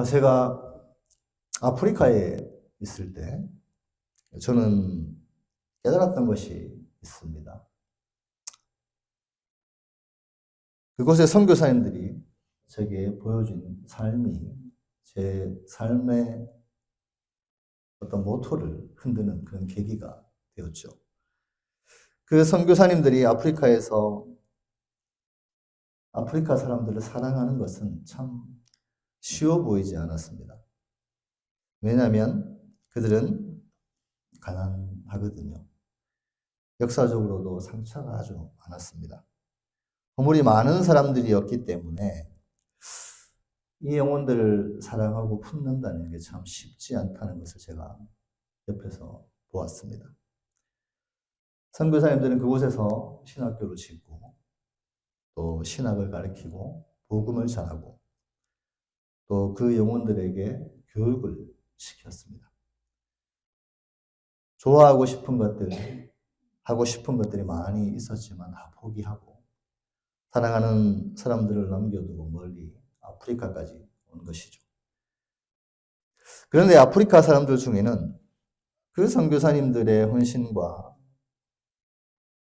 제가 아프리카에 있을 때 저는 깨달았던 것이 있습니다. 그곳의 선교사님들이 제게 보여준 삶이 제 삶의 어떤 모토를 흔드는 그런 계기가 되었죠. 그 선교사님들이 아프리카에서 아프리카 사람들을 사랑하는 것은 참 쉬워 보이지 않았습니다. 왜냐하면 그들은 가난하거든요. 역사적으로도 상처가 아주 많았습니다. 허물이 많은 사람들이었기 때문에 이 영혼들을 사랑하고 품는다는 게 참 쉽지 않다는 것을 제가 옆에서 보았습니다. 선교사님들은 그곳에서 신학교를 짓고 또 신학을 가르치고 복음을 전하고 또 그 영혼들에게 교육을 시켰습니다. 좋아하고 싶은 것들, 하고 싶은 것들이 많이 있었지만 다 포기하고 사랑하는 사람들을 남겨두고 멀리 아프리카까지 온 것이죠. 그런데 아프리카 사람들 중에는 그 선교사님들의 헌신과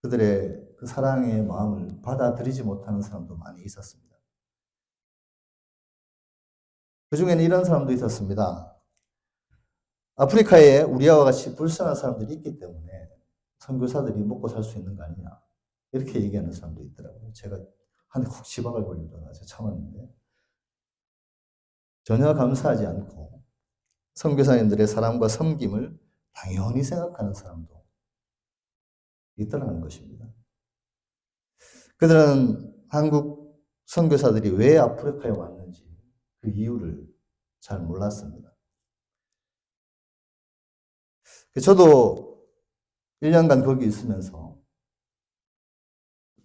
그들의 그 사랑의 마음을 받아들이지 못하는 사람도 많이 있었습니다. 그 중에는 이런 사람도 있었습니다. 아프리카에 우리와 같이 불쌍한 사람들이 있기 때문에 선교사들이 먹고 살 수 있는 거 아니냐 이렇게 얘기하는 사람도 있더라고요. 제가 한 대 콕 지박을 걸리다가 참았는데 전혀 감사하지 않고 선교사님들의 사랑과 섬김을 당연히 생각하는 사람도 있더라는 것입니다. 그들은 한국 선교사들이 왜 아프리카에 왔는지 그 이유를 잘 몰랐습니다. 저도 1년간 거기 있으면서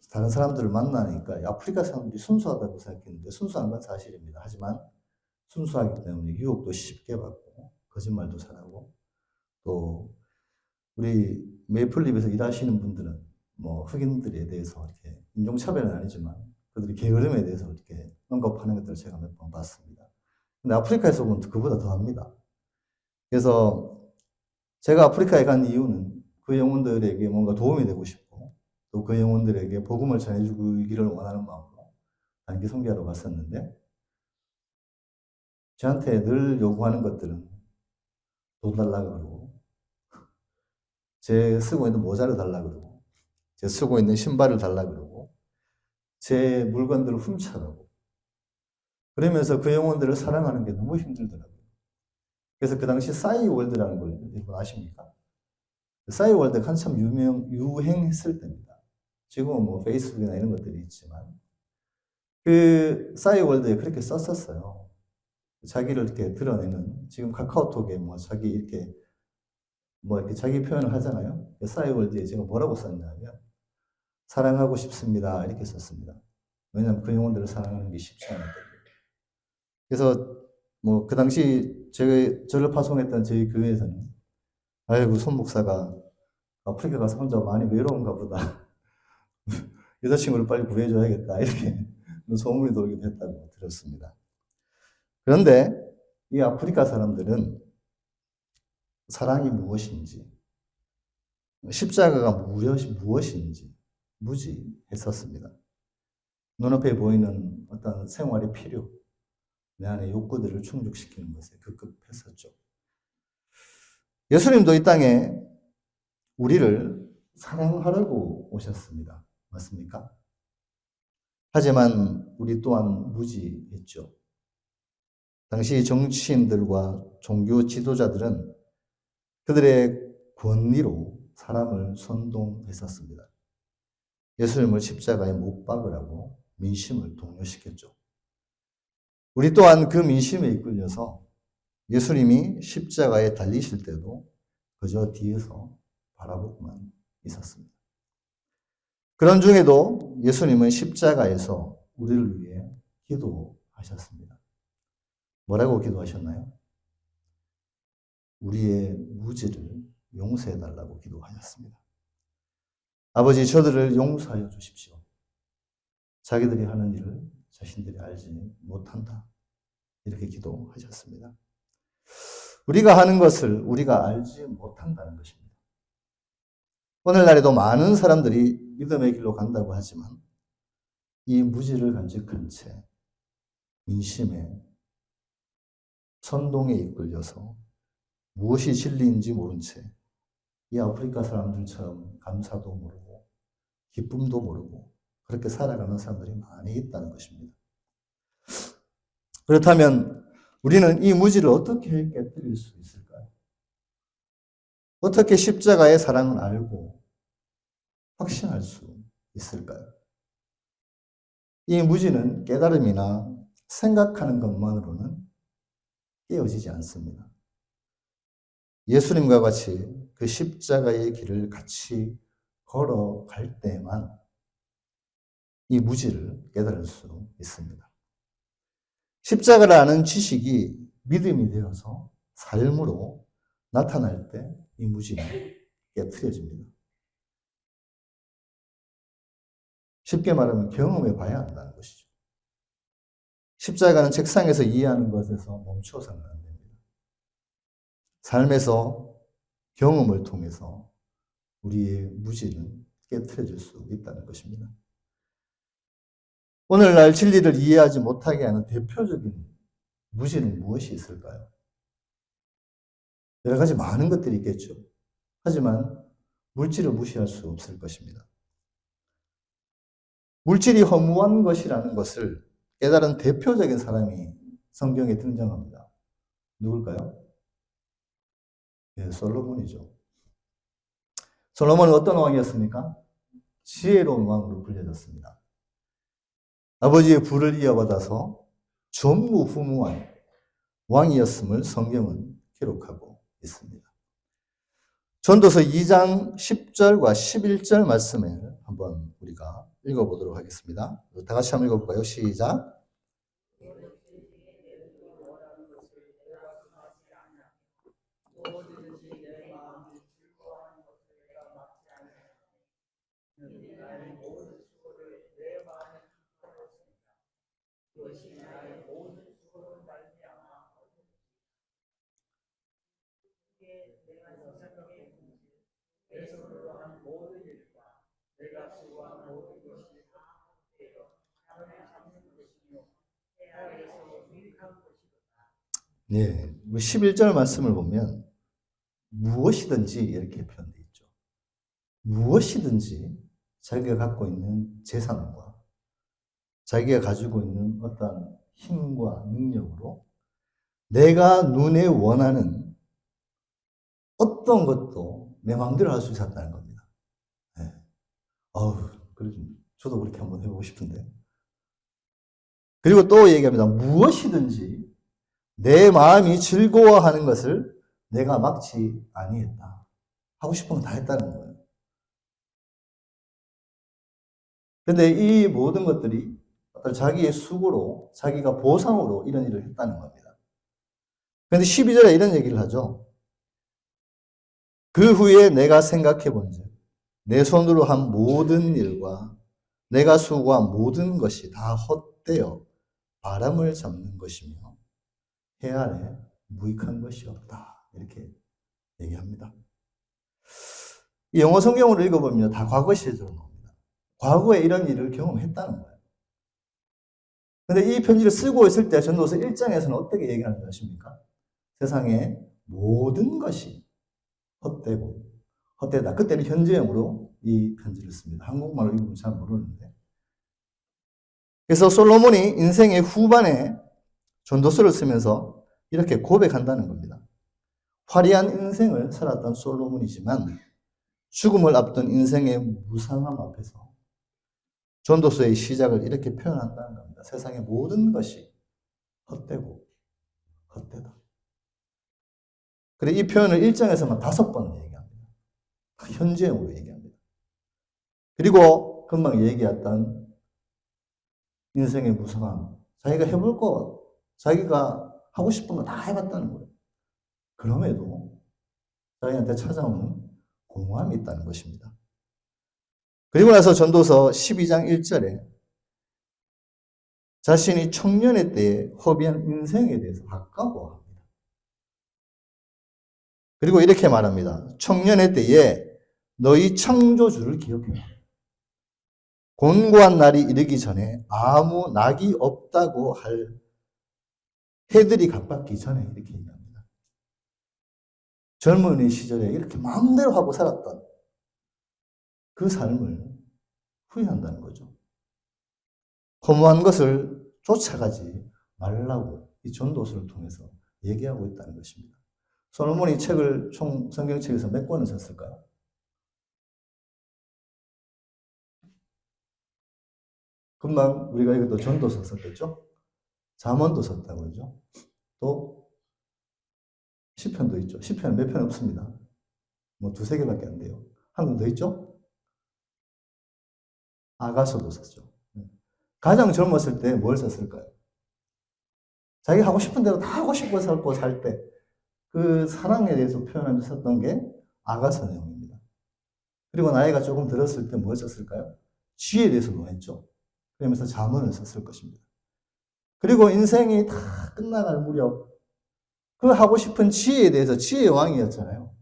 다른 사람들을 만나니까 아프리카 사람들이 순수하다고 생각했는데 순수한 건 사실입니다. 하지만 순수하기 때문에 유혹도 쉽게 받고 거짓말도 잘하고 또 우리 메이플립에서 일하시는 분들은 뭐 흑인들에 대해서 이렇게 인종차별은 아니지만 그들이 게으름에 대해서 이렇게 언급하는 것들을 제가 몇 번 봤습니다. 근데 아프리카에서 보면 그보다 더 합니다. 그래서 제가 아프리카에 간 이유는 그 영혼들에게 뭔가 도움이 되고 싶고 또 그 영혼들에게 복음을 전해주기를 원하는 마음으로 단기 선교하러 갔었는데 저한테 늘 요구하는 것들은 돈 달라 그러고 제 쓰고 있는 모자를 달라 그러고 제 쓰고 있는 신발을 달라 그러고 제 물건들을 훔쳐가고 그러면서 그 영혼들을 사랑하는 게 너무 힘들더라고요. 그래서 그 당시 싸이월드라는 걸 여러분 아십니까? 싸이월드가 한참 유행했을 때입니다. 지금은 뭐 페이스북이나 이런 것들이 있지만 그 싸이월드에 그렇게 썼었어요. 자기를 이렇게 드러내는 지금 카카오톡에 뭐 자기 이렇게 뭐 이렇게 자기 표현을 하잖아요. 싸이월드에 제가 뭐라고 썼냐면 사랑하고 싶습니다 이렇게 썼습니다. 왜냐하면 그 영혼들을 사랑하는 게 쉽지 않았거든요. 그래서 뭐 그 당시 저를 파송했던 저희 교회에서는 아이고 손 목사가 아프리카 가서 혼자 많이 외로운가 보다. 여자친구를 빨리 구해줘야겠다 이렇게 소문이 돌기도 했다고 들었습니다. 그런데 이 아프리카 사람들은 사랑이 무엇인지 십자가가 무엇인지 무지했었습니다. 눈앞에 보이는 어떤 생활의 필요, 내 안의 욕구들을 충족시키는 것에 급급했었죠. 예수님도 이 땅에 우리를 사랑하려고 오셨습니다. 맞습니까? 하지만 우리 또한 무지했죠. 당시 정치인들과 종교 지도자들은 그들의 권리로 사람을 선동했었습니다. 예수님을 십자가에 못 박으라고 민심을 동요시켰죠. 우리 또한 그 민심에 이끌려서 예수님이 십자가에 달리실 때도 그저 뒤에서 바라보고만 있었습니다. 그런 중에도 예수님은 십자가에서 우리를 위해 기도하셨습니다. 뭐라고 기도하셨나요? 우리의 무지를 용서해달라고 기도하셨습니다. 아버지, 저들을 용서하여 주십시오. 자기들이 하는 일을 자신들이 알지 못한다. 이렇게 기도하셨습니다. 우리가 하는 것을 우리가 알지 못한다는 것입니다. 오늘날에도 많은 사람들이 믿음의 길로 간다고 하지만 이 무지를 간직한 채 민심에 선동에 이끌려서 무엇이 진리인지 모른 채 이 아프리카 사람들처럼 감사도 모르고 기쁨도 모르고 그렇게 살아가는 사람들이 많이 있다는 것입니다. 그렇다면 우리는 이 무지를 어떻게 깨뜨릴 수 있을까요? 어떻게 십자가의 사랑을 알고 확신할 수 있을까요? 이 무지는 깨달음이나 생각하는 것만으로는 깨어지지 않습니다. 예수님과 같이 그 십자가의 길을 같이 걸어갈 때만 이 무지를 깨달을 수 있습니다. 십자가라는 지식이 믿음이 되어서 삶으로 나타날 때 이 무지는 깨트려집니다. 쉽게 말하면 경험해 봐야 한다는 것이죠. 십자가는 책상에서 이해하는 것에서 멈춰서는 안 됩니다. 삶에서 경험을 통해서 우리의 무지는 깨트려질 수 있다는 것입니다. 오늘날 진리를 이해하지 못하게 하는 대표적인 무지는 무엇이 있을까요? 여러 가지 많은 것들이 있겠죠. 하지만 물질을 무시할 수 없을 것입니다. 물질이 허무한 것이라는 것을 깨달은 대표적인 사람이 성경에 등장합니다. 누굴까요? 네, 솔로몬이죠. 솔로몬은 어떤 왕이었습니까? 지혜로운 왕으로 불려졌습니다. 아버지의 부를 이어받아서 전무후무한 왕이었음을 성경은 기록하고 있습니다. 전도서 2장 10절과 11절 말씀을 한번 우리가 읽어보도록 하겠습니다. 다 같이 한번 읽어볼까요? 시작. 네, 11절 말씀을 보면 무엇이든지 이렇게 표현되어 있죠. 무엇이든지 자기가 갖고 있는 재산과 자기가 가지고 있는 어떤 힘과 능력으로 내가 눈에 원하는 어떤 것도 내 마음대로 할 수 있었다는 겁니다. 네. 저도 그렇게 한번 해보고 싶은데. 그리고 또 얘기합니다. 무엇이든지 내 마음이 즐거워하는 것을 내가 막지 아니했다. 하고 싶은 건 다 했다는 거예요. 근데 이 모든 것들이 어떤 자기의 수고로, 자기가 보상으로 이런 일을 했다는 겁니다. 그런데 12절에 이런 얘기를 하죠. 그 후에 내가 생각해 본즉 내 손으로 한 모든 일과 내가 수고한 모든 것이 다 헛되어 바람을 잡는 것이며 해 아래 무익한 것이 없다. 이렇게 얘기합니다. 이 영어 성경으로 읽어보면 다 과거 시제로 나옵니다. 과거에 이런 일을 경험했다는 거예요. 근데 이 편지를 쓰고 있을 때 전도서 1장에서는 어떻게 얘기하는지 아십니까? 세상의 모든 것이 헛되고 헛되다. 그때는 현재형으로 이 편지를 씁니다. 한국말로 읽으면 잘 모르는데. 그래서 솔로몬이 인생의 후반에 전도서를 쓰면서 이렇게 고백한다는 겁니다. 화려한 인생을 살았던 솔로몬이지만 죽음을 앞둔 인생의 무상함 앞에서 전도서의 시작을 이렇게 표현한다는 겁니다. 세상의 모든 것이 헛되고 헛되다. 그래 이 표현을 1장에서만 5번 얘기합니다. 현재형으로 얘기합니다. 그리고 금방 얘기했던 인생의 무상함, 자기가 해볼 것, 자기가 하고 싶은 거 다 해봤다는 거예요. 그럼에도 자기한테 찾아오는 공허함이 있다는 것입니다. 그리고 나서 전도서 12장 1절에 자신이 청년의 때에 허비한 인생에 대해서 아까워합니다. 그리고 이렇게 말합니다. 청년의 때에 너희 창조주를 기억해라. 곤고한 날이 이르기 전에 아무 낙이 없다고 할 해들이 가깝기 전에 이렇게 얘기합니다. 젊은이 시절에 이렇게 마음대로 하고 살았던 그 삶을 후회한다는 거죠. 허무한 것을 쫓아가지 말라고 이 전도서를 통해서 얘기하고 있다는 것입니다. 솔로몬이 책을 총 성경책에서 몇 권을 썼을까요? 금방 우리가 이것도 전도서 썼겠죠? 잠언도 썼다고 그러죠. 또 시편도 있죠. 시편 몇 편 없습니다. 뭐 두세 개밖에 안 돼요. 한 권 더 있죠? 아가서도 썼죠. 가장 젊었을 때 뭘 썼을까요? 자기 하고 싶은 대로 다 하고 싶어 살고 살 때 그 사랑에 대해서 표현하면서 썼던 게 아가서 내용입니다. 그리고 나이가 조금 들었을 때 뭘 썼을까요? 지혜에 대해서 논했죠. 그러면서 잠언을 썼을 것입니다. 그리고 인생이 다 끝나갈 무렵 그 하고 싶은 지혜에 대해서 지혜의 왕이었잖아요.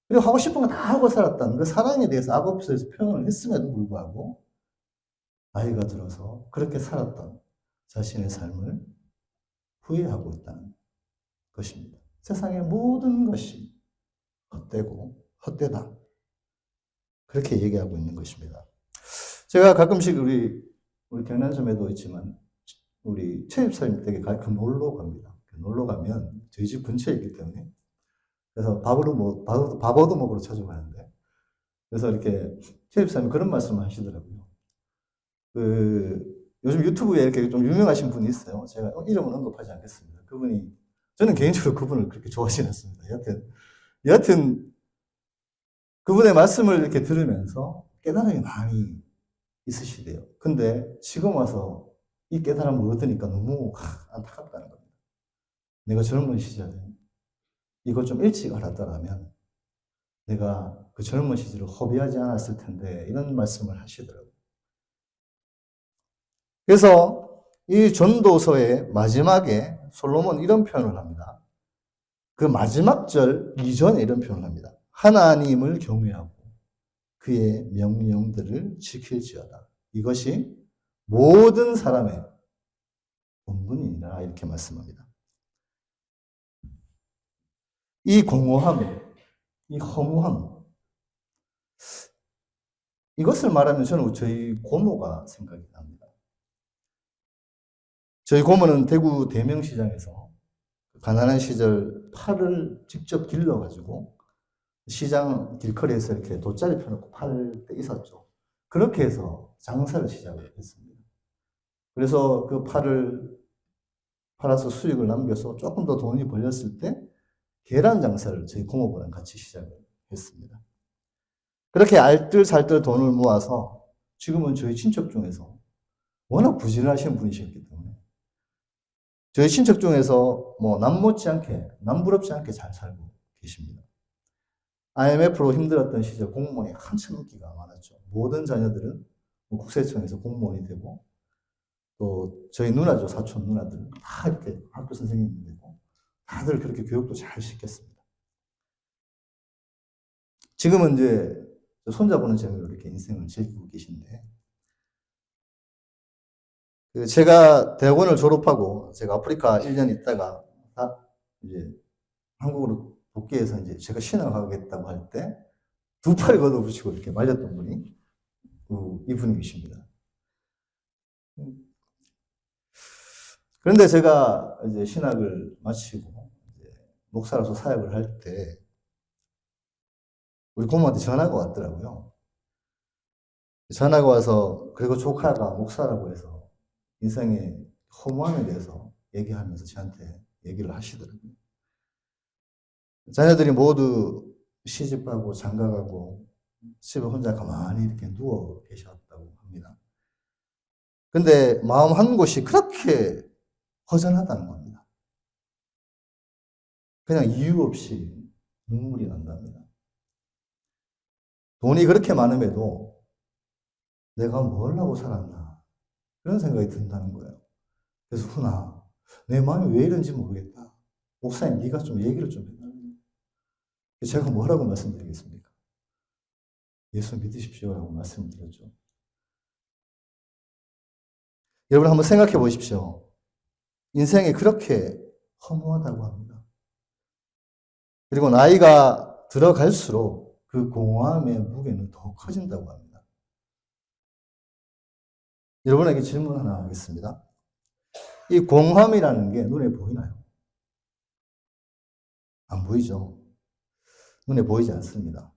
그리고 하고 싶은 거 다 하고 살았던 그 사랑에 대해서 아고프서에서 표현을 했음에도 불구하고 나이가 들어서 그렇게 살았던 자신의 삶을 후회하고 있다는 것입니다. 세상의 모든 것이 헛되고 헛되다. 그렇게 얘기하고 있는 것입니다. 제가 가끔씩 우리 경남섬에도 있지만 우리 최집사님 댁에 가끔 놀러 갑니다. 놀러 가면 저희 집 근처에 있기 때문에 그래서 밥 얻어먹으러 찾아가는데 그래서 이렇게 최집사님 그런 말씀을 하시더라고요. 요즘 유튜브에 이렇게 좀 유명하신 분이 있어요. 제가 이름은 언급하지 않겠습니다. 그분이 저는 개인적으로 그분을 그렇게 좋아하지 않습니다. 여하튼 그분의 말씀을 이렇게 들으면서 깨달음이 많이 있으시대요. 근데 지금 와서 이 깨달음을 얻으니까 너무 안타깝다는 겁니다. 내가 젊은 시절에 이거 좀 일찍 알았더라면 내가 그 젊은 시절을 허비하지 않았을 텐데 이런 말씀을 하시더라고요. 그래서 이 전도서의 마지막에 솔로몬 이런 표현을 합니다. 그 마지막 절 이전에 이런 표현을 합니다. 하나님을 경외하고 그의 명령들을 지킬지어다. 이것이 모든 사람의 본분이니라 이렇게 말씀합니다. 이 공허함, 이 허무함, 이것을 말하면 저는 저희 고모가 생각이 납니다. 저희 고모는 대구 대명시장에서 가난한 시절 팔을 직접 길러가지고 시장 길거리에서 이렇게 돗자리 펴놓고 팔 때 있었죠. 그렇게 해서 장사를 시작을 했습니다. 그래서 그 팔을 팔아서 수익을 남겨서 조금 더 돈이 벌렸을 때 계란 장사를 저희 고모부랑 같이 시작을 했습니다. 그렇게 알뜰살뜰 돈을 모아서 지금은 저희 친척 중에서 워낙 부지런하신 분이셨기 때문에 저희 친척 중에서 뭐 남부럽지 않게 잘 살고 계십니다. IMF로 힘들었던 시절 공무원이 한참 인기가 많았죠. 모든 자녀들은 국세청에서 공무원이 되고 또 저희 누나죠. 사촌 누나들은 다 이렇게 학교 선생님이 되고 다들 그렇게 교육도 잘 시켰습니다. 지금은 이제 손자보는 재미로 이렇게 인생을 즐기고 계신데 제가 대학원을 졸업하고 제가 아프리카 1년 있다가 이제 한국으로 복귀해서 이제 제가 신학하겠다고 할 때 두 팔 걷어붙이고 이렇게 말렸던 분이 이분이십니다. 그런데 제가 이제 신학을 마치고 이제 목사로서 사역을 할 때 우리 고모한테 전화가 왔더라고요. 전화가 와서 그리고 조카가 목사라고 해서 인생의 허무함에 대해서 얘기하면서 저한테 얘기를 하시더라고요. 자녀들이 모두 시집가고 장가가고 집에 혼자 가만히 이렇게 누워 계셨다고 합니다. 근데 마음 한 곳이 그렇게 허전하다는 겁니다. 그냥 이유 없이 눈물이 난답니다. 돈이 그렇게 많음에도 내가 뭘 하고 살았나 그런 생각이 든다는 거예요. 그래서 훈아, 내 마음이 왜 이런지 모르겠다. 목사님, 네가 좀 얘기를 좀 해달라. 제가 뭐라고 말씀드리겠습니까? 예수 믿으십시오라고 말씀드렸죠. 여러분 한번 생각해 보십시오. 인생이 그렇게 허무하다고 합니다. 그리고 나이가 들어갈수록 그 공허함의 무게는 더 커진다고 합니다. 여러분에게 질문 하나 하겠습니다. 이 공허함이라는 게 눈에 보이나요? 안 보이죠. 눈에 보이지 않습니다.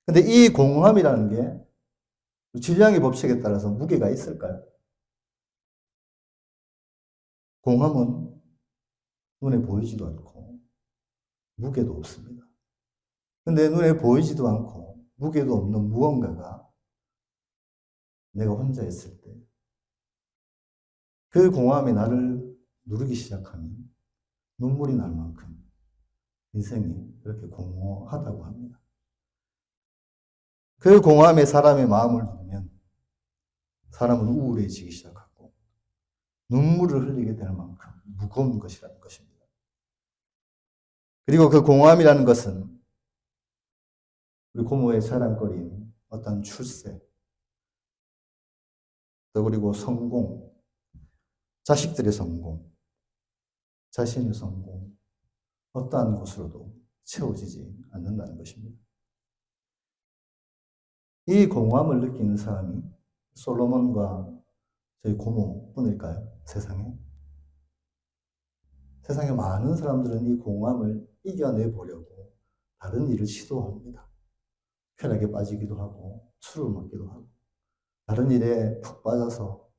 근데 이 공허함이라는 게 질량의 법칙에 따라서 무게가 있을까요? 공허함은 눈에 보이지도 않고 무게도 없습니다. 근데 눈에 보이지도 않고 무게도 없는 무언가가 내가 혼자 있을 때 그 공허함이 나를 누르기 시작하면 눈물이 날 만큼 인생이 그렇게 공허하다고 합니다. 그 공허함에 사람의 마음을 누르면 사람은 우울해지기 시작하고 눈물을 흘리게 되는 만큼 무거운 것이라는 것입니다. 그리고 그 공허함이라는 것은 우리 고모의 자랑거리인 어떤 출세, 또 그리고 성공, 자식들의 성공, 자신의 성공, 어떠한 것으로도 채워지지 않는다는 것입니다. 이 공허함을 느끼는 사람이 솔로몬과 저희 고모뿐일까요? 세상에? 세상에 많은 사람들은 이 공허함을 이겨내보려고 다른 일을 시도합니다. 쾌락에 빠지기도 하고 술을 먹기도 하고 다른 일에 푹 빠져서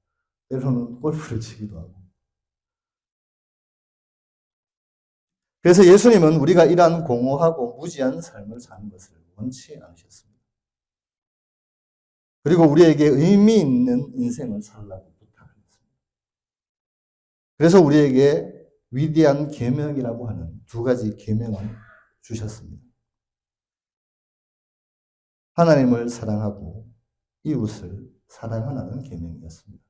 때로는 골프를 치기도 하고. 그래서 예수님은 우리가 이러한 공허하고 무지한 삶을 사는 것을 원치 않으셨습니다. 그리고 우리에게 의미 있는 인생을 살라고 부탁하셨습니다. 그래서 우리에게 위대한 계명이라고 하는 두 가지 계명을 주셨습니다. 하나님을 사랑하고 이웃을 사랑하라는 계명이었습니다.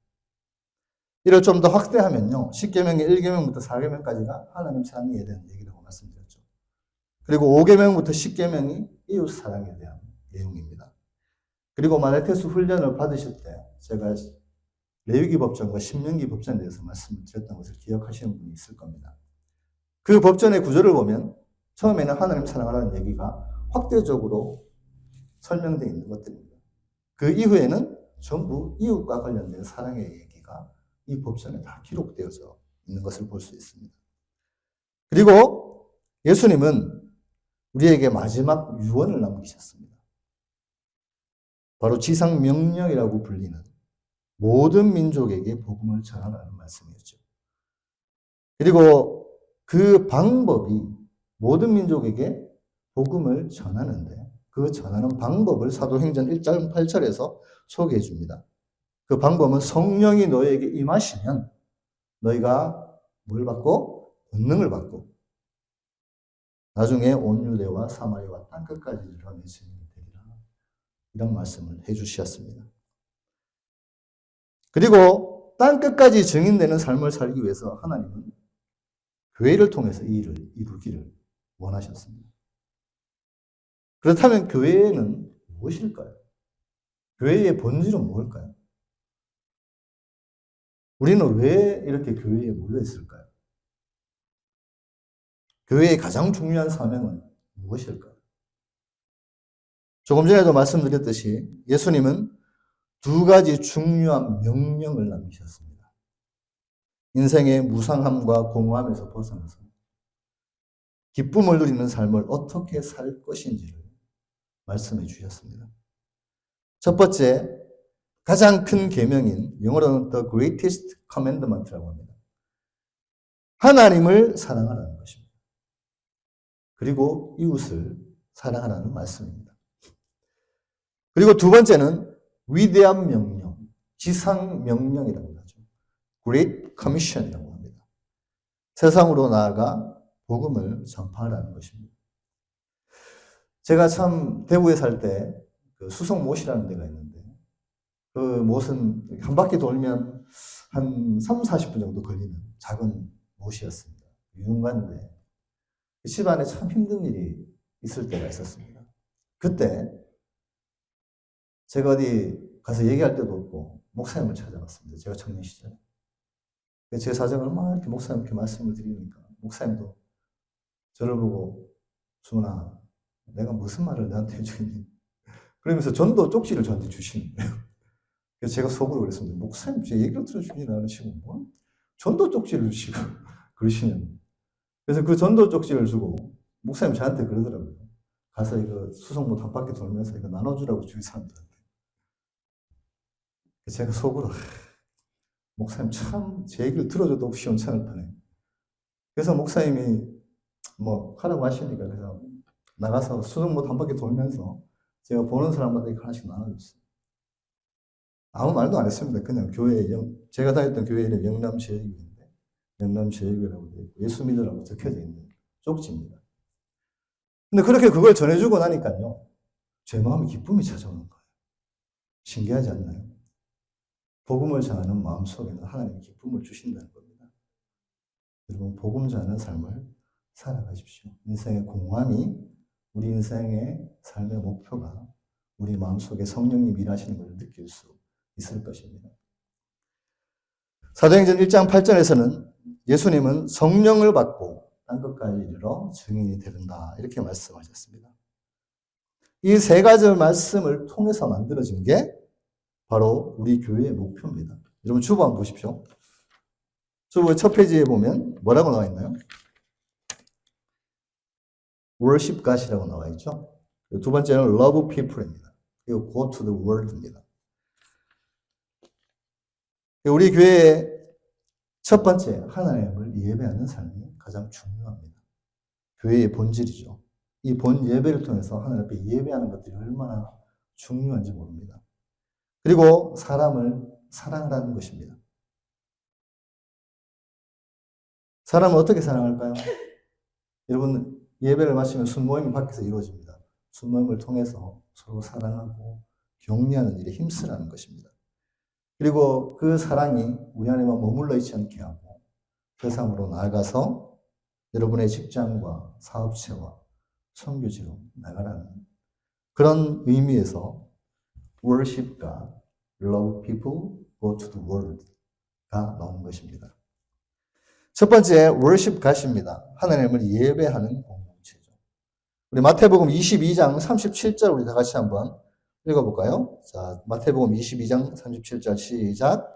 이를 좀 더 확대하면요. 10계명의 1계명부터 4계명까지가 하나님 사랑에 대한 얘기라고 말씀드렸죠. 그리고 5계명부터 10계명이 이웃 사랑에 대한 내용입니다. 그리고 마레테스 훈련을 받으실 때 제가 레위기 법전과 신명기 법전에 대해서 말씀을 드렸던 것을 기억하시는 분이 있을 겁니다. 그 법전의 구조를 보면 처음에는 하나님 사랑하라는 얘기가 확대적으로 설명되어 있는 것들입니다. 그 이후에는 전부 이웃과 관련된 사랑의 얘기가 이 법전에 다 기록되어져 있는 것을 볼 수 있습니다. 그리고 예수님은 우리에게 마지막 유언을 남기셨습니다. 바로 지상명령이라고 불리는 모든 민족에게 복음을 전하라는 말씀이었죠. 그리고 그 방법이 모든 민족에게 복음을 전하는데 그 전하는 방법을 사도행전 1장 8절에서 소개해 줍니다. 그 방법은 성령이 너에게 임하시면 너희가 뭘 받고? 권능을 받고 나중에 온 유대와 사마리아와 땅끝까지 이르러 내 증인이 되리라. 이런 말씀을 해 주셨습니다. 그리고 땅끝까지 증인되는 삶을 살기 위해서 하나님은 교회를 통해서 이 일을 이루기를 원하셨습니다. 그렇다면 교회는 무엇일까요? 교회의 본질은 무엇일까요? 우리는 왜 이렇게 교회에 몰려 있을까요? 교회의 가장 중요한 사명은 무엇일까요? 조금 전에도 말씀드렸듯이 예수님은 두 가지 중요한 명령을 남기셨습니다. 인생의 무상함과 공허함에서 벗어나서 기쁨을 누리는 삶을 어떻게 살 것인지를 말씀해 주셨습니다. 첫 번째, 가장 큰 계명인 영어로는 The Greatest Commandment라고 합니다. 하나님을 사랑하라는 것입니다. 그리고 이웃을 사랑하라는 말씀입니다. 그리고 두 번째는 위대한 명령, 지상 명령이라고 하죠. Great Commission이라고 합니다. 세상으로 나아가 복음을 전파하라는 것입니다. 제가 참 대구에 살 때 그 수성못이라는 데가 있는데 그 못은 한 바퀴 돌면 한 3, 40분 정도 걸리는 작은 못이었습니다. 유흥가인데 집안에 참 힘든 일이 있을 때가 있었습니다. 그때 제가 어디 가서 얘기할 때도 없고 목사님을 찾아갔습니다. 제가 청년 시절에. 제 사정을 막 이렇게 목사님께 말씀을 드리니까 목사님도 저를 보고 수문아, 내가 무슨 말을 너한테 해주니? 그러면서 전도 쪽지를 저한테 주시는 거예요. 그래서 제가 속으로 그랬습니다. 목사님 제 얘기를 들어주긴 않으시고 뭐 전도 쪽지를 주시고 그러시냐고. 그래서 그 전도 쪽지를 주고 목사님 저한테 그러더라고요. 가서 이거 수성못 한 바퀴 돌면서 이거 나눠주라고 주위 사람들한테. 제가 속으로 목사님 참 제 얘기를 들어줘도 시원찮을 뻔해. 그래서 목사님이 뭐 하라고 하시니까 그래서 나가서 수성못 한 바퀴 돌면서 제가 보는 사람마다 하나씩 나눠줬어요. 아무 말도 안 했습니다. 그냥 교회, 제가 다녔던 교회 이름 영남제일교회인데, 영남제일교회라고 되어 있고, 예수 믿으라고 적혀져 있는 쪽지입니다. 근데 그렇게 그걸 전해주고 나니까요, 제 마음에 기쁨이 찾아오는 거예요. 신기하지 않나요? 복음을 전하는 마음 속에는 하나님이 기쁨을 주신다는 겁니다. 여러분, 복음 전하는 삶을 살아가십시오. 인생의 공허함이 우리 인생의 삶의 목표가 우리 마음속에 성령님 일하시는 것을 느낄 수 있을 것입니다. 사도행전 1장 8절에서는 예수님은 성령을 받고 땅끝까지 이르러 증인이 되는다 이렇게 말씀하셨습니다. 이 세 가지 말씀을 통해서 만들어진 게 바로 우리 교회의 목표입니다. 여러분 주보 한번 보십시오. 주보 첫 페이지에 보면 뭐라고 나와 있나요? worship God이라고 나와 있죠. 두 번째는 love people입니다. 그리고 go to the world입니다. 우리 교회의 첫 번째 하나님을 예배하는 삶이 가장 중요합니다. 교회의 본질이죠. 이 본 예배를 통해서 하나님 앞에 예배하는 것들이 얼마나 중요한지 모릅니다. 그리고 사람을 사랑하는 것입니다. 사람을 어떻게 사랑할까요? 여러분 예배를 마치면 순모임이 밖에서 이루어집니다. 순모임을 통해서 서로 사랑하고 격려하는 일에 힘쓰라는 것입니다. 그리고 그 사랑이 우리 안에만 머물러 있지 않게 하고 세상으로 나아가서 여러분의 직장과 사업체와 선교지로 나가라는 그런 의미에서 worship God, love people, go to the world가 나오는 것입니다. 첫 번째 worship God입니다. 하나님을 예배하는 공동체죠. 우리 마태복음 22장 37절 우리 다 같이 한번 읽어볼까요? 자, 마태복음 22장 37절 시작.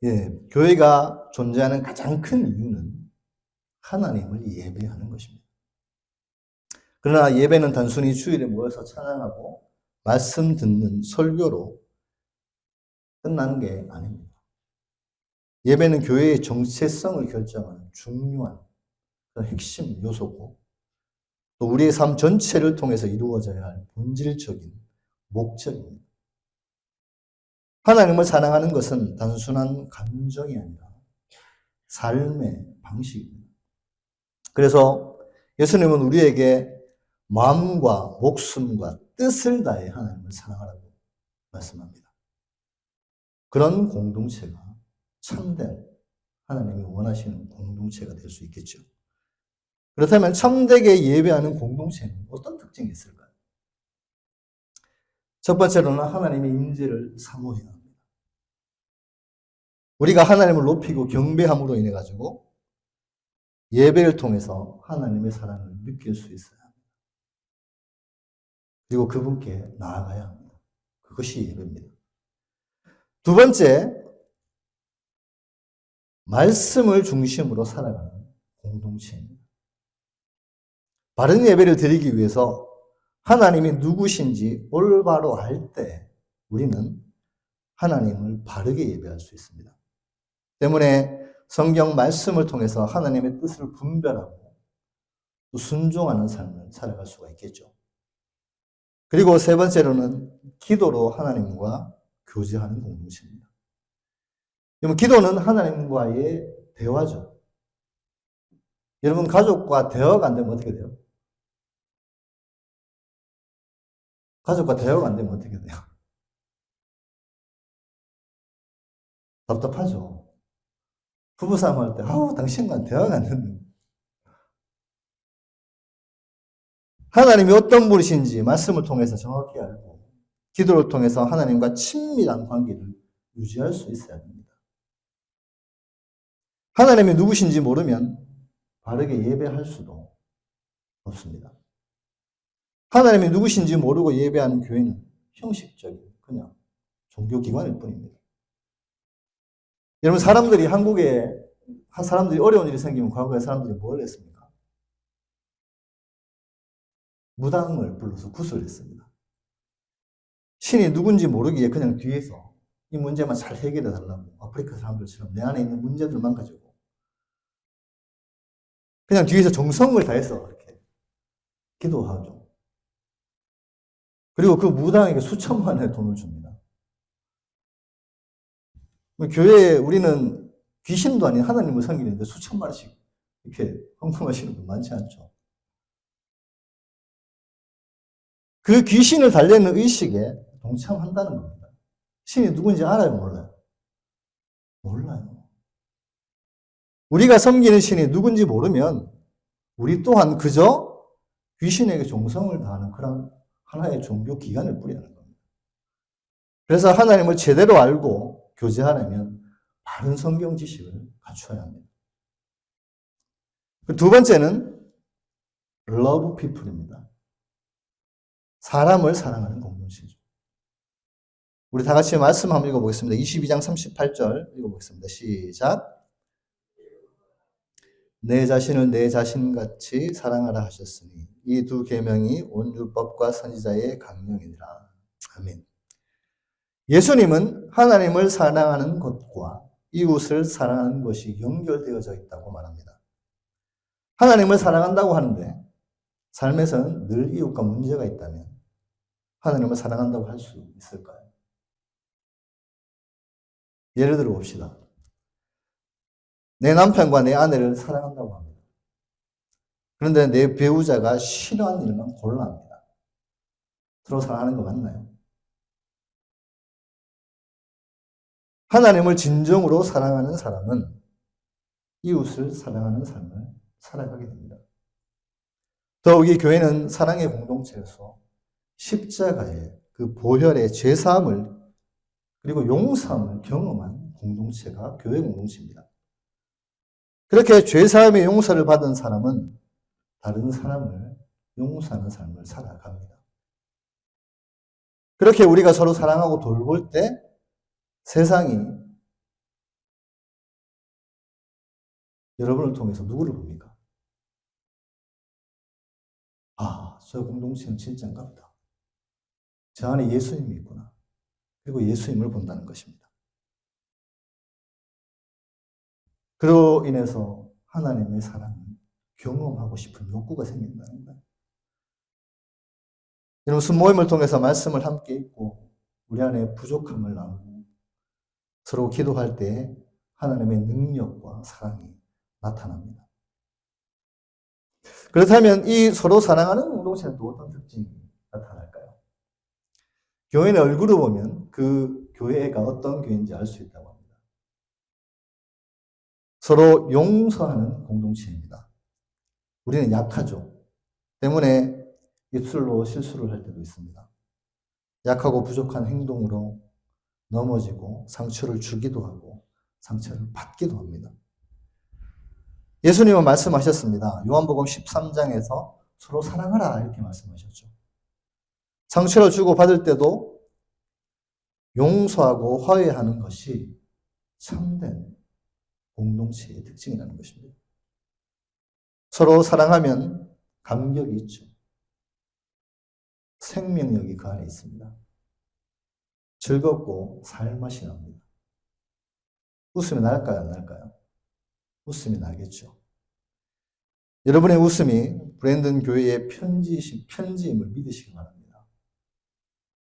예, 교회가 존재하는 가장 큰 이유는 하나님을 예배하는 것입니다. 그러나 예배는 단순히 주일에 모여서 찬양하고 말씀 듣는 설교로 끝나는 게 아닙니다. 예배는 교회의 정체성을 결정하는 중요한 핵심 요소고 또 우리의 삶 전체를 통해서 이루어져야 할 본질적인 목적입니다. 하나님을 사랑하는 것은 단순한 감정이 아니라 삶의 방식입니다. 그래서 예수님은 우리에게 마음과 목숨과 뜻을 다해 하나님을 사랑하라고 말씀합니다. 그런 공동체가 참된 하나님이 원하시는 공동체가 될 수 있겠죠. 그렇다면 참되게 예배하는 공동체는 어떤 특징이 있을까요? 첫 번째로는 하나님의 임재를 사모해야 합니다. 우리가 하나님을 높이고 경배함으로 인해 가지고 예배를 통해서 하나님의 사랑을 느낄 수 있어야 합니다. 그리고 그분께 나아가야 합니다. 그것이 예배입니다. 두 번째, 말씀을 중심으로 살아가는 공동체입니다. 바른 예배를 드리기 위해서 하나님이 누구신지 올바로 알 때 우리는 하나님을 바르게 예배할 수 있습니다. 때문에 성경 말씀을 통해서 하나님의 뜻을 분별하고 또 순종하는 삶을 살아갈 수가 있겠죠. 그리고 세 번째로는 기도로 하나님과 교제하는 공동체입니다. 여러분, 기도는 하나님과의 대화죠. 여러분, 가족과 대화가 안 되면 어떻게 돼요? 가족과 대화가 안 되면 어떻게 돼요? 답답하죠. 부부싸움 할 때, 아우, 당신과 대화가 안 된다. 하나님이 어떤 분이신지 말씀을 통해서 정확히 알고, 기도를 통해서 하나님과 친밀한 관계를 유지할 수 있어야 합니다. 하나님이 누구신지 모르면 바르게 예배할 수도 없습니다. 하나님이 누구신지 모르고 예배하는 교회는 형식적인 그냥 종교기관일 뿐입니다. 여러분, 사람들이 어려운 일이 생기면 과거에 사람들이 뭘 했습니까? 무당을 불러서 구슬을 했습니다. 신이 누군지 모르기에 그냥 뒤에서 이 문제만 잘 해결해 달라고 아프리카 사람들처럼 내 안에 있는 문제들만 가지고 그냥 뒤에서 정성을 다해서 이렇게 기도하죠. 그리고 그 무당에게 수천만 원의 돈을 줍니다. 교회에 우리는 귀신도 아닌 하나님을 섬기는데 수천만 원씩 이렇게 헌금하시는 분 많지 않죠. 그 귀신을 달래는 의식에 동참한다는 겁니다. 신이 누군지 알아요, 몰라요? 몰라요. 우리가 섬기는 신이 누군지 모르면 우리 또한 그저 귀신에게 종성을 다하는 그런 하나의 종교 기관을 뿌리는 겁니다. 그래서 하나님을 제대로 알고 교제하려면 바른 성경 지식을 갖춰야 합니다. 두 번째는 love people입니다. 사람을 사랑하는 공동체죠. 우리 다 같이 말씀 한번 읽어보겠습니다. 22장 38절 읽어보겠습니다. 시작. 내 자신을 내 자신같이 사랑하라 하셨으니 이 두 계명이 온 율법과 선지자의 강령이니라. 아멘. 예수님은 하나님을 사랑하는 것과 이웃을 사랑하는 것이 연결되어져 있다고 말합니다. 하나님을 사랑한다고 하는데 삶에서는 늘 이웃과 문제가 있다면 하나님을 사랑한다고 할 수 있을까요? 예를 들어 봅시다. 내 남편과 내 아내를 사랑한다고 합니다. 그런데 내 배우자가 싫어하는 일만 골라 합니다. 서로 사랑하는 거 맞나요? 하나님을 진정으로 사랑하는 사람은 이웃을 사랑하는 삶을 살아가게 됩니다. 더욱이 교회는 사랑의 공동체에서 십자가의 그 보혈의 죄사함을 그리고 용서함을 경험한 공동체가 교회 공동체입니다. 그렇게 죄사함의 용서를 받은 사람은 다른 사람을 용서하는 삶을 살아갑니다. 그렇게 우리가 서로 사랑하고 돌볼 때 세상이 여러분을 통해서 누구를 봅니까? 아, 저 공동체는 진짜인가 보다. 저 안에 예수님이 있구나. 그리고 예수님을 본다는 것입니다. 그로 인해서 하나님의 사랑을 경험하고 싶은 욕구가 생긴다는 거예요. 여러분, 순모임을 통해서 말씀을 함께 읽고 우리 안에 부족함을 나누고 서로 기도할 때 하나님의 능력과 사랑이 나타납니다. 그렇다면 이 서로 사랑하는 공동체는 또 어떤 특징이 나타날까요? 교회의 얼굴을 보면 그 교회가 어떤 교회인지 알 수 있다고 합니다. 서로 용서하는 공동체입니다. 우리는 약하죠. 때문에 입술로 실수를 할 때도 있습니다. 약하고 부족한 행동으로 넘어지고 상처를 주기도 하고 상처를 받기도 합니다. 예수님은 말씀하셨습니다. 요한복음 13장에서 서로 사랑하라 이렇게 말씀하셨죠. 상처를 주고 받을 때도 용서하고 화해하는 것이 참된 공동체의 특징이라는 것입니다. 서로 사랑하면 감격이 있죠. 생명력이 그 안에 있습니다. 즐겁고 살맛이 납니다. 웃음이 날까요, 안 날까요? 웃음이 나겠죠. 여러분의 웃음이 브랜든 교회의 편지임을 믿으시기 바랍니다.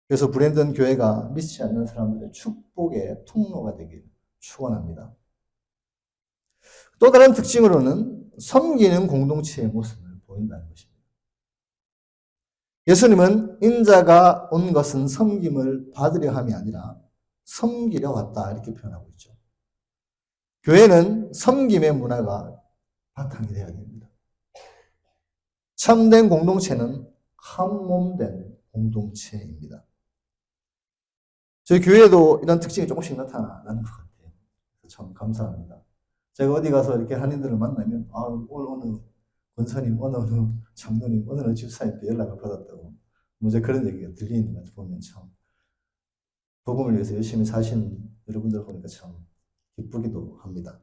그래서 브랜든 교회가 믿지 않는 사람들의 축복의 통로가 되길 축원합니다. 또 다른 특징으로는 섬기는 공동체의 모습을 보인다는 것입니다. 예수님은 인자가 온 것은 섬김을 받으려 함이 아니라 섬기려 왔다 이렇게 표현하고 있죠. 교회는 섬김의 문화가 바탕이 되어야 됩니다. 참된 공동체는 한몸된 공동체입니다. 저희 교회에도 이런 특징이 조금씩 나타나는 것 같아요. 참 감사합니다. 제가 어디 가서 이렇게 한인들을 만나면 오늘 어느 권사님, 어느 장로님, 어느 집사님께 연락을 받았다고 이제 그런 얘기가 들리는 것 보면 참 복음을 위해서 열심히 사신 여러분들 보니까 참 기쁘기도 합니다.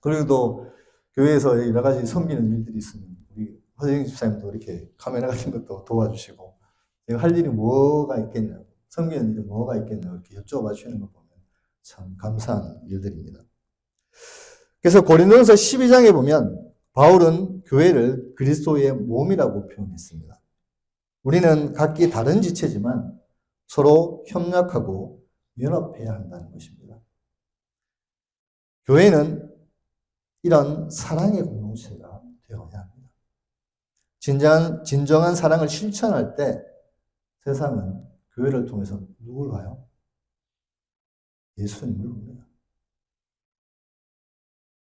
그리고 또 교회에서 여러 가지 섬기는 일들이 있으면 우리 허정희 집사님도 이렇게 카메라 같은 것도 도와주시고 제가 할 일이 뭐가 있겠냐고 섬기는 일이 뭐가 있겠냐고 이렇게 여쭤봐 주시는 거 보면 참 감사한 일들입니다. 그래서 고린도전서 12장에 보면 바울은 교회를 그리스도의 몸이라고 표현했습니다. 우리는 각기 다른 지체지만 서로 협력하고 연합해야 한다는 것입니다. 교회는 이런 사랑의 공동체가 되어야 합니다. 진정한 사랑을 실천할 때 세상은 교회를 통해서 누굴 봐요? 예수님을 봅니다.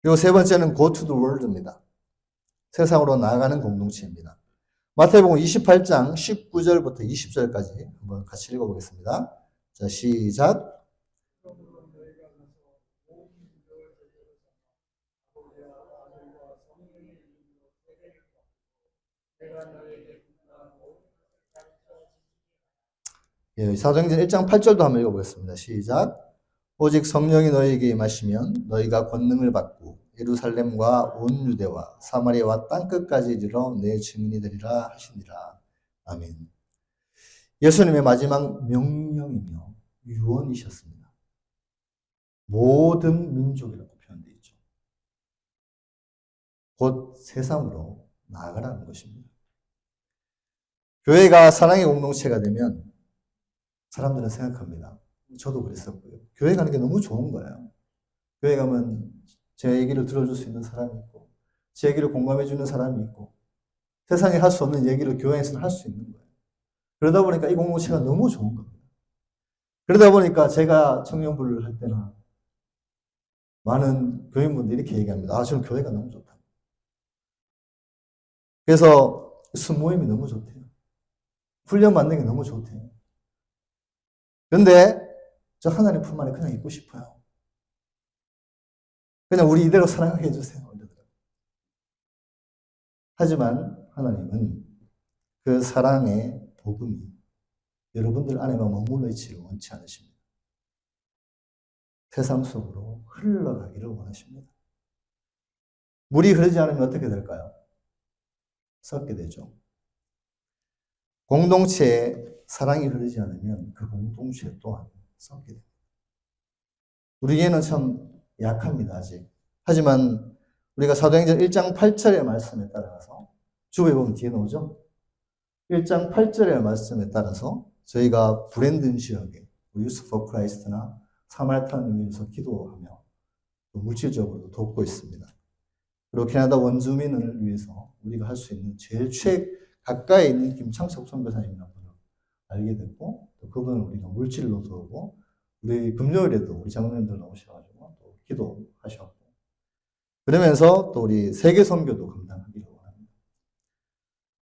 그리고 세 번째는 go to the world입니다. 세상으로 나아가는 공동체입니다. 마태복음 28장 19절부터 20절까지 한번 같이 읽어보겠습니다. 자, 시작. 예, 사도행전 1장 8절도 한번 읽어보겠습니다. 시작. 오직 성령이 너희에게 임하시면 너희가 권능을 받고 예루살렘과 온 유대와 사마리아와 땅끝까지 이르러 내 증인이 되리라 하시니라. 아멘. 예수님의 마지막 명령이며 유언이셨습니다. 모든 민족이라고 표현되어 있죠. 곧 세상으로 나아가라는 것입니다. 교회가 사랑의 공동체가 되면 사람들은 생각합니다. 저도 그랬었고요. 교회 가는 게 너무 좋은 거예요. 교회 가면 제 얘기를 들어줄 수 있는 사람이 있고, 제 얘기를 공감해 주는 사람이 있고, 세상에 할 수 없는 얘기를 교회에서는 할 수 있는 거예요. 그러다 보니까 이 공동체가 너무 좋은 겁니다. 그러다 보니까 제가 청년부를 할 때나 많은 교인분들이 이렇게 얘기합니다. 저는 교회가 너무 좋다. 그래서 순모임이 너무 좋대요. 훈련 받는 게 너무 좋대요. 그런데 저 하나님 품 안에 그냥 있고 싶어요. 그냥 우리 이대로 사랑하게 해주세요. 하지만 하나님은 그 사랑의 복음이 여러분들 안에만 머물러 있지를 원치 않으십니다. 세상 속으로 흘러가기를 원하십니다. 물이 흐르지 않으면 어떻게 될까요? 썩게 되죠. 공동체에 사랑이 흐르지 않으면 그 공동체 또한 썩게 됩니다. 우리에게는 참 약합니다, 아직. 하지만 우리가 사도행전 1장 8절의 말씀에 따라서 주부에 보면 뒤에 나오죠? 1장 8절의 말씀에 따라서 저희가 브랜든 지역에 유스 포 크라이스트나 사마리탄을 위해서 기도하며 또 물질적으로 돕고 있습니다. 그리고 캐나다 원주민을 위해서 우리가 할 수 있는 제일 가까이 있는 김창석 선교사님이라는 분을 알게 됐고 또 그분을 우리가 물질로 도우고 우리 금요일에도 우리 장로님들 나오셔가지고 또 기도하셨고 그러면서 또 우리 세계 선교도 감당하기를 원합니다.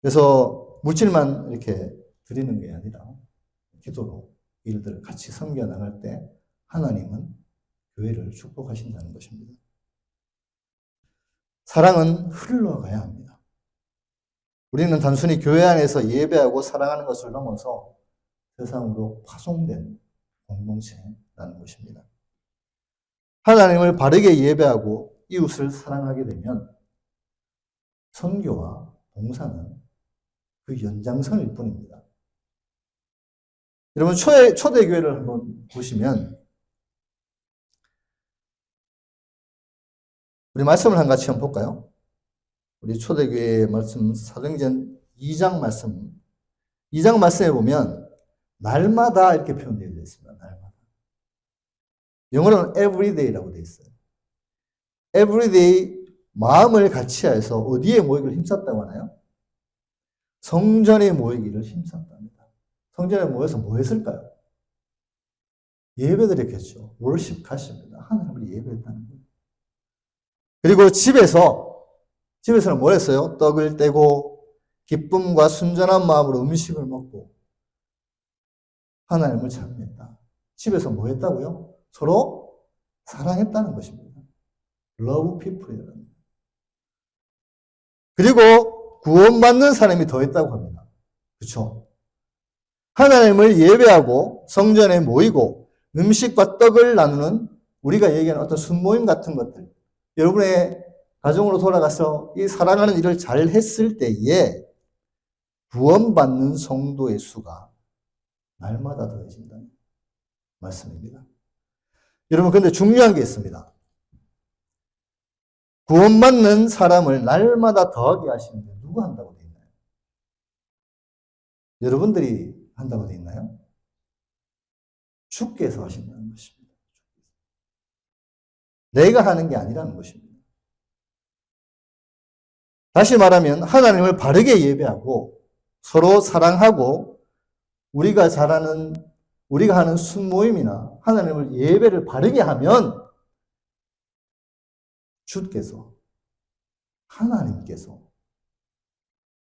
그래서 물질만 이렇게 드리는 게 아니라 기도로 일들을 같이 섬겨 나갈 때 하나님은 교회를 축복하신다는 것입니다. 사랑은 흘러가야 합니다. 우리는 단순히 교회 안에서 예배하고 사랑하는 것을 넘어서 세상으로 파송된 공동체라는 것입니다. 하나님을 바르게 예배하고 이웃을 사랑하게 되면 선교와 봉사는 그 연장선일 뿐입니다. 여러분 초대교회를 한번 보시면 우리 말씀을 한 같이 한번 볼까요? 우리 초대교회의 말씀 사도행전 2장 말씀에 보면 날마다 이렇게 표현되어 있습니다. 날마다. 영어로는 everyday라고 되어 있어요. everyday 마음을 같이 해서 어디에 모이기를 힘썼다고 하나요? 성전에 모이기를 힘썼답니다. 성전에 모여서 뭐 했을까요? 예배드렸겠죠. 월십 가십니다. 하나님을 예배했다는 거예요. 그리고 집에서는 뭘 했어요? 떡을 떼고 기쁨과 순전한 마음으로 음식을 먹고 하나님을 찬미했다. 집에서 뭐 했다고요? 서로 사랑했다는 것입니다. love people이라는 거예요. 그리고 구원받는 사람이 더 했다고 합니다. 그렇죠? 하나님을 예배하고 성전에 모이고 음식과 떡을 나누는 우리가 얘기하는 어떤 순모임 같은 것들, 여러분의 가정으로 돌아가서 이 사랑하는 일을 잘 했을 때에 구원받는 성도의 수가 날마다 더해진다는 말씀입니다. 여러분, 근데 중요한 게 있습니다. 구원받는 사람을 날마다 더하게 하시는데 누가 한다고 되어 있나요? 여러분들이 한다고 되어 있나요? 주께서 하신다는 것입니다. 내가 하는 게 아니라는 것입니다. 다시 말하면 하나님을 바르게 예배하고 서로 사랑하고 우리가 하는 순모임이나 하나님을 예배를 바르게 하면 주께서, 하나님께서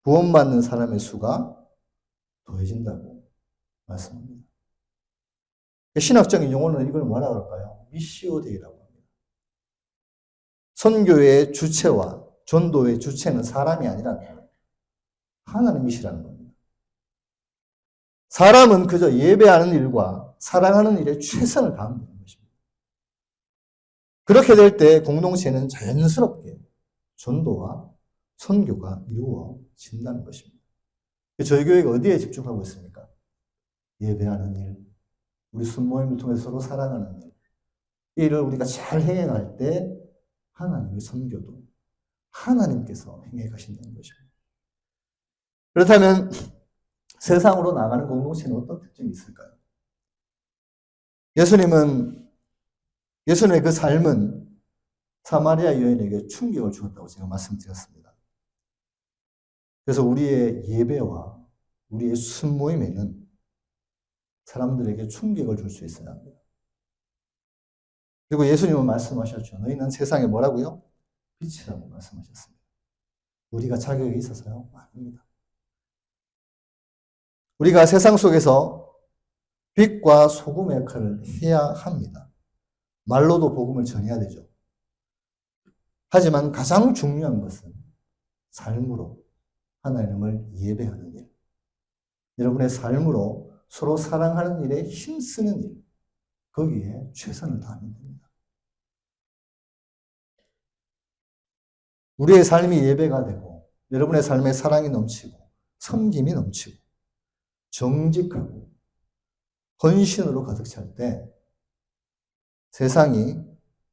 구원받는 사람의 수가 더해진다고 말씀합니다. 신학적인 용어는 이걸 뭐라 그럴까요? 미시오 데이라고 합니다. 선교의 주체와 전도의 주체는 사람이 아니라는 거예요. 하나님이시라는 겁니다. 사람은 그저 예배하는 일과 사랑하는 일에 최선을 다하면 되는 것입니다. 그렇게 될 때 공동체는 자연스럽게 전도와 선교가 이루어진다는 것입니다. 저희 교회가 어디에 집중하고 있습니까? 예배하는 일, 우리 순모임을 통해서 서로 사랑하는 일, 이 일을 우리가 잘 행해갈 때 하나님의 선교도 하나님께서 행해 가신다는 것입니다. 그렇다면 세상으로 나가는 공동체는 어떤 특징이 있을까요? 예수님의 그 삶은 사마리아 여인에게 충격을 주었다고 제가 말씀드렸습니다. 그래서 우리의 예배와 우리의 순모임에는 사람들에게 충격을 줄 수 있어야 합니다. 그리고 예수님은 말씀하셨죠. 너희는 세상에 뭐라고요? 빛이라고 말씀하셨습니다. 우리가 자격이 있어서요? 아닙니다. 우리가 세상 속에서 빛과 소금의 역할을 해야 합니다. 말로도 복음을 전해야 되죠. 하지만 가장 중요한 것은 삶으로 하나님을 예배하는 일, 여러분의 삶으로 서로 사랑하는 일에 힘쓰는 일, 거기에 최선을 다하면 됩니다. 우리의 삶이 예배가 되고 여러분의 삶에 사랑이 넘치고 섬김이 넘치고 정직하고 헌신으로 가득 찰 때 세상이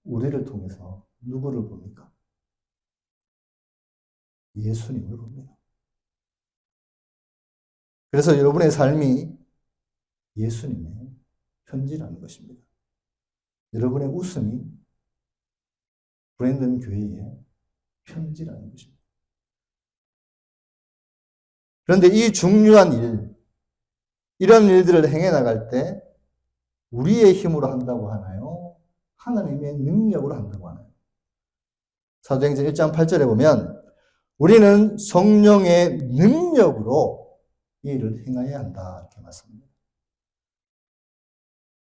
우리를 통해서 누구를 봅니까? 예수님을 봅니다. 그래서 여러분의 삶이 예수님의 편지라는 것입니다. 여러분의 웃음이 브랜든 교회의 편지라는 것입니다. 그런데 이 중요한 일, 이런 일들을 행해 나갈 때 우리의 힘으로 한다고 하나요? 하나님의 능력으로 한다고 하나요? 사도행전 1장 8절에 보면 우리는 성령의 능력으로 이 일을 행해야 한다 이렇게 말씀합니다.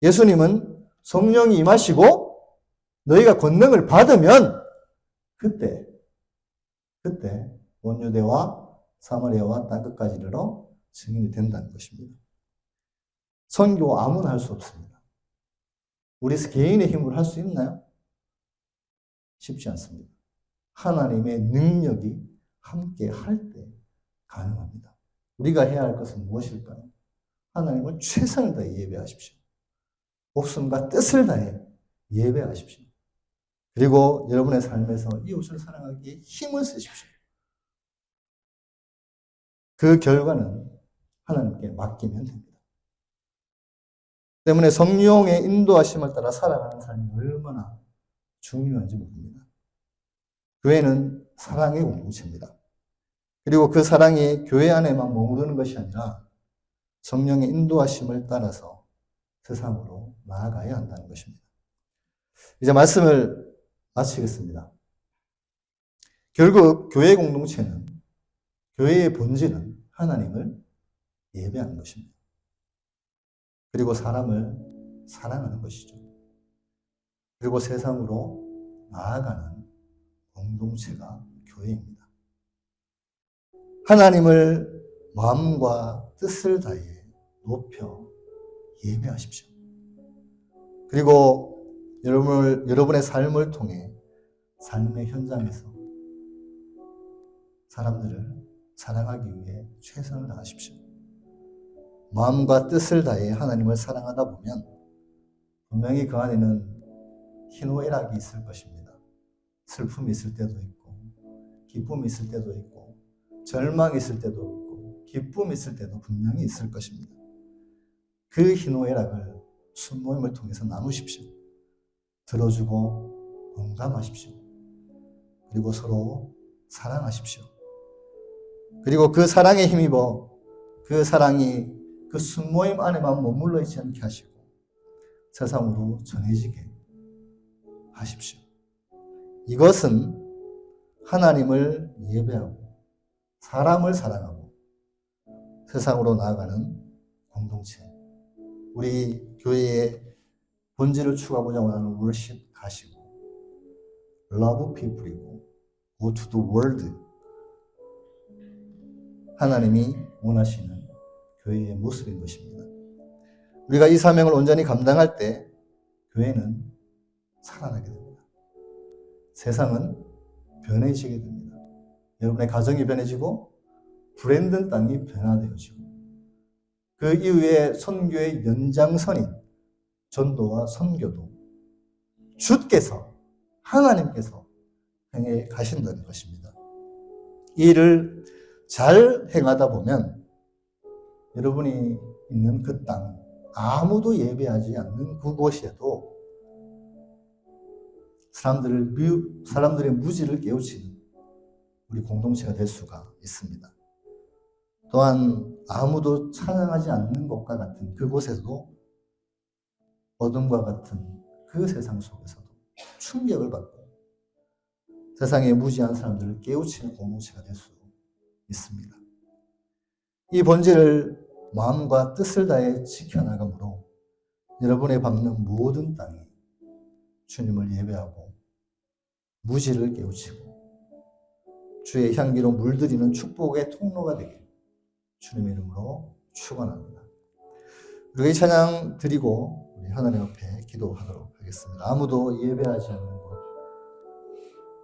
예수님은 성령이 임하시고 너희가 권능을 받으면 그때 온 유대와 사마리아와 땅끝까지 이르러 증인이 된다는 것입니다. 선교 아무나 할 수 없습니다. 우리 개인의 힘으로 할 수 있나요? 쉽지 않습니다. 하나님의 능력이 함께 할 때 가능합니다. 우리가 해야 할 것은 무엇일까요? 하나님을 최선을 다해 예배하십시오. 목숨과 뜻을 다해 예배하십시오. 그리고 여러분의 삶에서 이웃을 사랑하기에 힘을 쓰십시오. 그 결과는 하나님께 맡기면 됩니다. 때문에 성령의 인도하심을 따라 살아가는 삶이 얼마나 중요한지 모릅니다. 교회는 사랑의 공동체입니다. 그리고 그 사랑이 교회 안에만 머무르는 것이 아니라 성령의 인도하심을 따라서 세상으로 나아가야 한다는 것입니다. 이제 말씀을 마치겠습니다. 결국 교회 공동체는, 교회의 본질은 하나님을 예배하는 것입니다. 그리고 사람을 사랑하는 것이죠. 그리고 세상으로 나아가는 공동체가 교회입니다. 하나님을 마음과 뜻을 다해 높여 예배하십시오. 그리고 여러분의 삶을 통해 삶의 현장에서 사람들을 사랑하기 위해 최선을 다하십시오. 마음과 뜻을 다해 하나님을 사랑하다 보면 분명히 그 안에는 희노애락이 있을 것입니다. 슬픔이 있을 때도 있고, 기쁨이 있을 때도 있고, 절망이 있을 때도 있고, 기쁨이 있을 때도 분명히 있을 것입니다. 그 희노애락을 순모임을 통해서 나누십시오. 들어주고 공감하십시오. 그리고 서로 사랑하십시오. 그리고 그 사랑에 힘입어 그 사랑이 그 순모임 안에만 머물러 있지 않게 하시고 세상으로 전해지게 하십시오. 이것은 하나님을 예배하고 사람을 사랑하고 세상으로 나아가는 공동체, 우리 교회의 본질을 추구하고자 하는 worship 가시고 love people이고 go to the world, 하나님이 원하시는 교회의 모습인 것입니다. 우리가 이 사명을 온전히 감당할 때 교회는 살아나게 됩니다. 세상은 변해지게 됩니다. 여러분의 가정이 변해지고 브랜든 땅이 변화되어지고 그 이후에 선교의 연장선인 전도와 선교도 주께서, 하나님께서 행해 가신다는 것입니다. 이 일을 잘 행하다 보면 여러분이 있는 그 땅, 아무도 예배하지 않는 그곳에도 사람들의 무지를 깨우치는 우리 공동체가 될 수가 있습니다. 또한 아무도 찬양하지 않는 것과 같은 그곳에도 어둠과 같은 그 세상 속에서도 충격을 받고 세상의 무지한 사람들을 깨우치는 공동체가 될 수 있습니다. 이 본질을 마음과 뜻을 다해 지켜나가므로 여러분의 밟는 모든 땅이 주님을 예배하고 무지를 깨우치고 주의 향기로 물들이는 축복의 통로가 되길 주님의 이름으로 축원합니다. 우리 찬양 드리고 우리 하나님 앞에 기도하도록 하겠습니다. 아무도 예배하지 않는